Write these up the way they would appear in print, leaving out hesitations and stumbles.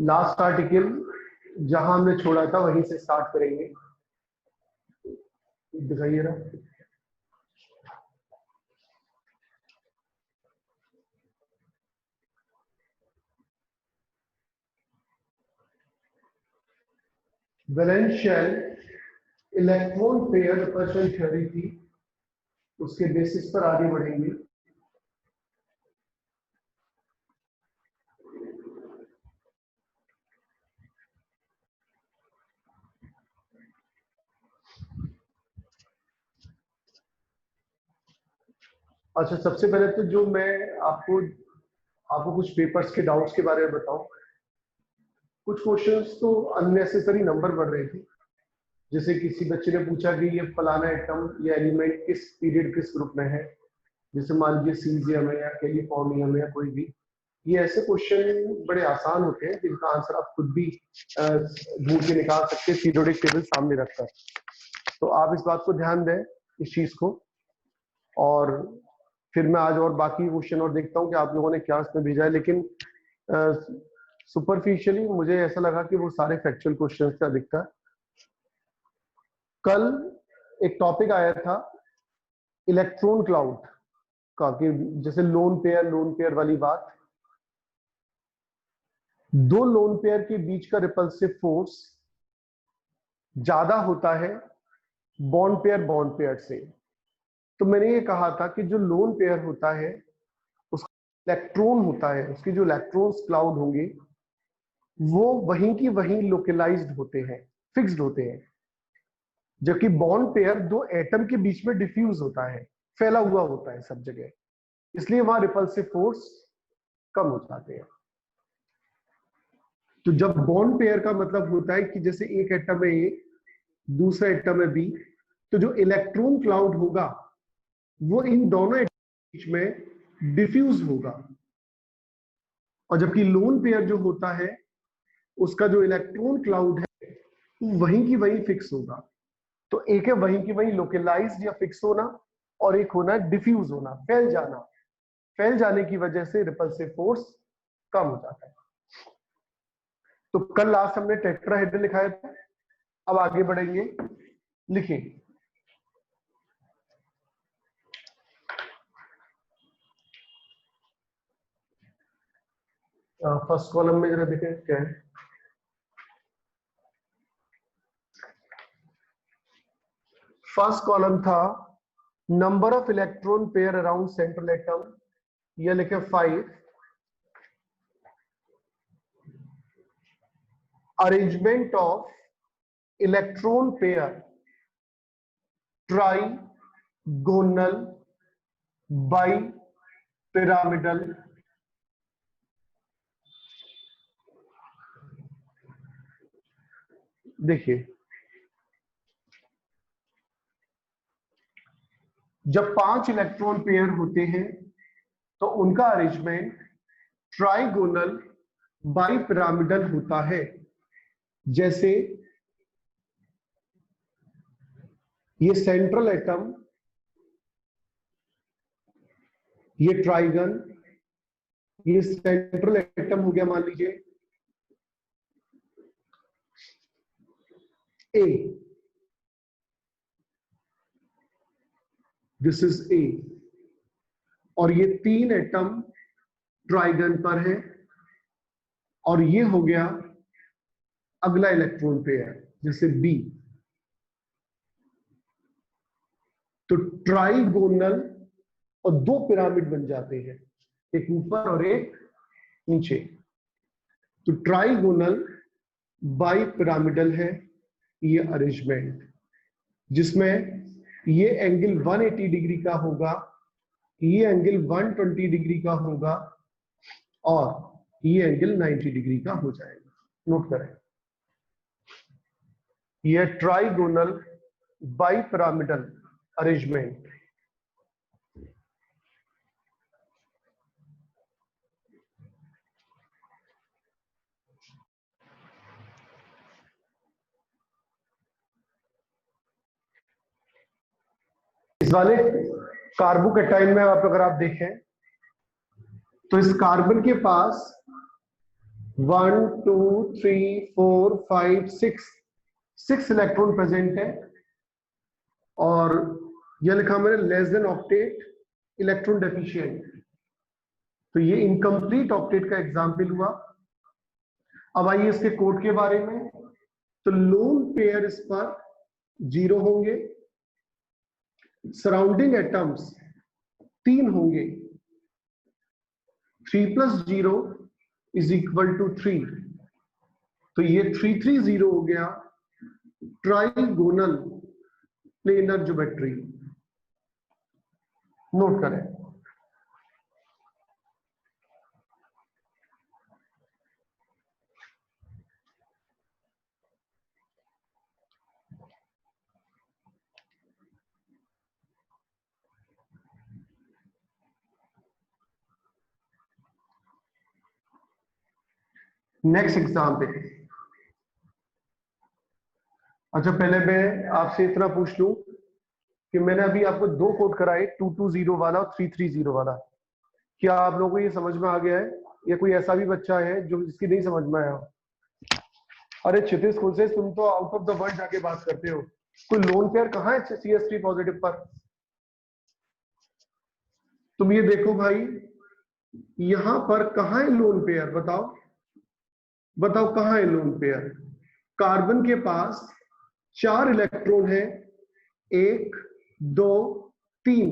Last article जहां हमने छोड़ा था वहीं से स्टार्ट करेंगे। दिखाइए ना। Valence shell electron pair repulsion theory थी, उसके बेसिस पर आगे बढ़ेंगे। अच्छा, सबसे पहले तो जो मैं आपको कुछ पेपर्स के डाउट्स के बारे में बताऊं। कुछ क्वेश्चंस तो अननेसेसरी नंबर बढ़ रहे थे, जैसे किसी बच्चे ने पूछा कि ये फलाना एटम या एलिमेंट किस पीरियड किस ग्रुप में है, जैसे मान लीजिए सीजियम है या कैलिफोर्नियम है या कोई भी। ये ऐसे क्वेश्चन बड़े आसान होते हैं जिनका आंसर आप खुद भी ढूंढ के निकाल सकते हैं पीरियोडिक टेबल सामने रखकर। तो आप इस बात को ध्यान दें इस चीज को। और फिर मैं आज और बाकी क्वेश्चन और देखता हूँ कि आप लोगों ने क्या इसमें भेजा है, लेकिन सुपरफिशियली मुझे ऐसा लगा कि वो सारे फैक्चुअल क्वेश्चंस का दिखता है। कल एक टॉपिक आया था इलेक्ट्रॉन क्लाउड का, कि जैसे लोन पेयर वाली बात। दो लोन पेयर के बीच का रिपल्सिव फोर्स ज्यादा होता है बॉन्ड पेयर से। तो मैंने ये कहा था कि जो लोन पेयर होता है उसका इलेक्ट्रॉन होता है, उसके जो इलेक्ट्रॉन्स क्लाउड होंगे वो वहीं की वहीं लोकलाइज्ड होते हैं, फिक्स्ड होते हैं। जबकि बॉन्ड पेयर दो एटम के बीच में डिफ्यूज होता है, फैला हुआ होता है सब जगह, इसलिए वहां रिपल्सिव फोर्स कम हो जाते हैं। तो जब बॉन्ड पेयर का मतलब होता है कि जैसे एक एटम है ए, दूसरा एटम है बी, तो जो इलेक्ट्रॉन क्लाउड होगा वो इन दोनों एटम के बीच में डिफ्यूज होगा। और जबकि लोन पेयर जो होता है उसका जो इलेक्ट्रॉन क्लाउड है वो वहीं की वहीं फिक्स होगा। तो एक है वहीं की वहीं लोकलाइज्ड या फिक्स होना, और एक होना डिफ्यूज होना, फैल जाना। फैल जाने की वजह से रिपल्सिव फोर्स कम हो जाता है। तो कल लास्ट हमने टेट्राहेड्रल लिखाया था, अब आगे बढ़ेंगे। लिखिए फर्स्ट कॉलम में जरा देखें क्या है। फर्स्ट कॉलम था number of electron pair around central atom, यह लिखे 5। Arrangement of electron pair trigonal bi pyramidal. देखिए, जब 5 इलेक्ट्रॉन पेयर होते हैं तो उनका अरेंजमेंट ट्राइगोनल बाई पिरामिडल होता है। जैसे ये सेंट्रल एटम, ये ट्राइगन, ये सेंट्रल एटम हो गया मान लीजिए ए, दिस इज ए, और ये 3 एटम ट्राइगन पर है, और ये हो गया अगला इलेक्ट्रॉन पेयर जैसे बी। तो ट्राइगोनल और 2 पिरामिड बन जाते हैं, एक ऊपर और एक नीचे। तो ट्राइगोनल बाई पिरामिडल है ये अरेंजमेंट, जिसमें ये एंगल 180 डिग्री का होगा, ये एंगल 120 डिग्री का होगा, और ये एंगल 90 डिग्री का हो जाएगा। नोट करें, ये ट्राइगोनल बाई पिरामिडल अरेंजमेंट। इस वाले कार्बोकैटायन में आप अगर आप देखें तो इस कार्बन के पास 1 2 3 4 5 6 इलेक्ट्रॉन प्रेजेंट है, और यह लिखा मैंने less than octet electron deficient, तो ये इनकम्प्लीट ऑक्टेट का एग्जाम्पल हुआ। अब आइए इसके कोड के बारे में। तो लोन पेयर इस पर 0 होंगे, सराउंडिंग एटम्स 3 होंगे, 3 + 0 = 3, तो ये 3 3 0 हो गया ट्राइगोनल प्लेनर ज्योमेट्री। नोट करें। Next example. अच्छा, पहले मैं आपसे इतना पूछ लूं कि मैंने अभी आपको 2 कोड कराए, 220 वाला और 330 वाला। क्या आप लोगों को ये समझ में आ गया है, या कोई ऐसा भी बच्चा है जो इसकी नहीं समझ में आया? अरे क्षितिज खुद से, तुम तो आउट ऑफ द वर्ल्ड जाके बात करते हो। कोई लोन पेयर कहाँ है CH3 पॉजिटिव पर? तुम ये देखो भाई, यहां पर कहाँ है लोन पेयर? बताओ बताओ कहाँ है लोन पेयर? कार्बन के पास 4 इलेक्ट्रॉन है, 1 2 3,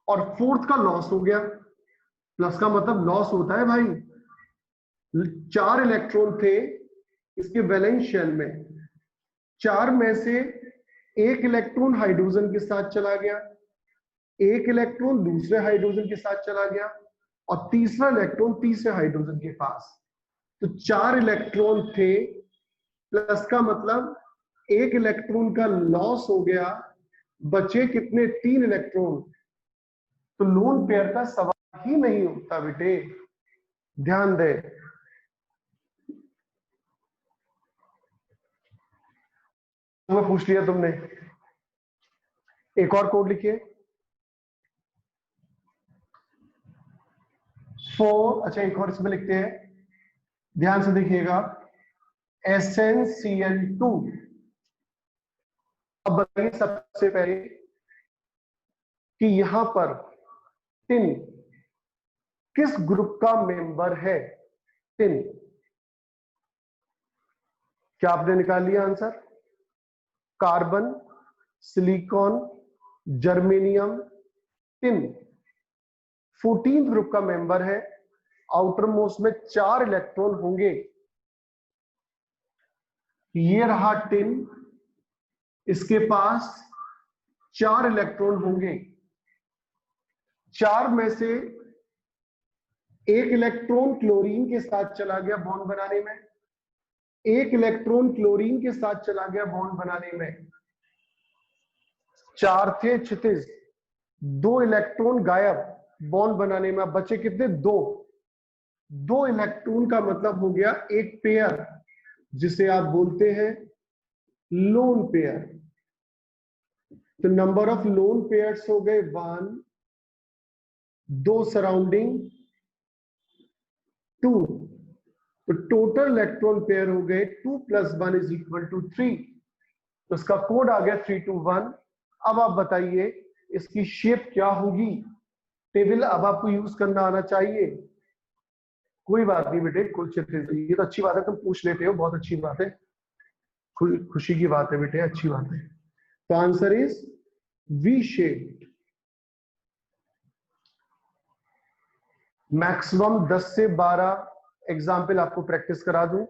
और 4th का लॉस हो गया। प्लस का मतलब लॉस होता है भाई। 4 इलेक्ट्रॉन थे इसके वैलेंस शेल में, 4 में से 1 इलेक्ट्रॉन हाइड्रोजन के साथ चला गया, 1 इलेक्ट्रॉन दूसरे हाइड्रोजन के साथ चला गया, और तीसरा इलेक्ट्रॉन तीसरे हाइड्रोजन के पास। तो 4 इलेक्ट्रॉन थे, प्लस का मतलब 1 इलेक्ट्रॉन का लॉस हो गया, बचे कितने? 3 इलेक्ट्रॉन। तो लोन पेयर का सवाल ही नहीं उठता बेटे, ध्यान दे। तुम्हें पूछ लिया तुमने। एक और कोड लिखिए, 4। अच्छा, एक और इसमें लिखते हैं, ध्यान से देखिएगा, SnCl2। अब बताइए सबसे पहले कि यहां पर टिन किस ग्रुप का मेंबर है? टिन। क्या आपने निकाल लिया answer? Carbon, silicon, germanium, tin 14th group का मेंबर है। आउटर मोस्ट में 4 इलेक्ट्रॉन होंगे। ये रहा टिन, इसके पास 4 इलेक्ट्रॉन होंगे। 4 में से 1 इलेक्ट्रॉन क्लोरीन के साथ चला गया बॉन्ड बनाने में, 1 इलेक्ट्रॉन क्लोरीन के साथ चला गया बॉन्ड बनाने में। 4 थे क्षितिज, 2 इलेक्ट्रॉन गायब बॉन्ड बनाने में। बचे कितने? 2 इलेक्ट्रॉन का मतलब हो गया एक पेयर, जिसे आप बोलते हैं लोन पेयर। तो नंबर ऑफ लोन पेयर्स हो गए 1, 2 सराउंडिंग 2, तो टोटल इलेक्ट्रॉन पेयर हो गए 2 + 1 = 3। तो इसका कोड आ गया 321। अब आप बताइए इसकी शेप क्या होगी? टेबल अब आपको यूज करना आना चाहिए। कोई बात नहीं बेटे, कुछ ये तो अच्छी बात है, तुम पूछ लेते हो, बहुत अच्छी बात है, खुशी की बात है बेटे, अच्छी बात है। तो answer is V shape. Maximum 10 से 12 एग्जाम्पल आपको प्रैक्टिस करा दूं,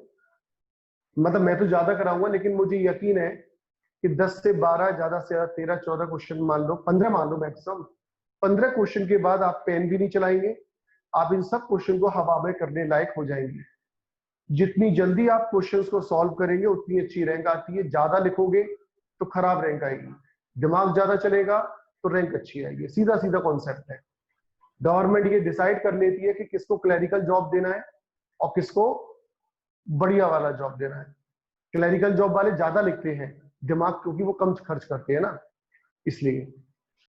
मतलब मैं तो ज्यादा कराऊंगा, लेकिन मुझे यकीन है कि 10 से 12, ज्यादा से ज्यादा 13 14 क्वेश्चन मान लो, 15 मान लो मैक्सिमम। 15 क्वेश्चन के बाद आप पेन भी नहीं चलाएंगे, आप इन सब क्वेश्चन को हवा में करने लायक हो जाएंगे। जितनी जल्दी आप क्वेश्चंस को सॉल्व करेंगे उतनी अच्छी रैंक आती है। ज्यादा लिखोगे तो खराब रैंक आएगी, दिमाग ज्यादा चलेगा तो रैंक अच्छी आएगी। सीधा सीधा कॉन्सेप्ट है। गवर्नमेंट ये डिसाइड कर लेती है कि किसको क्लैरिकल जॉब देना है और किसको बढ़िया वाला जॉब देना है। क्लैरिकल जॉब वाले ज्यादा लिखते हैं, दिमाग क्योंकि वो कम खर्च करते हैं ना, इसलिए।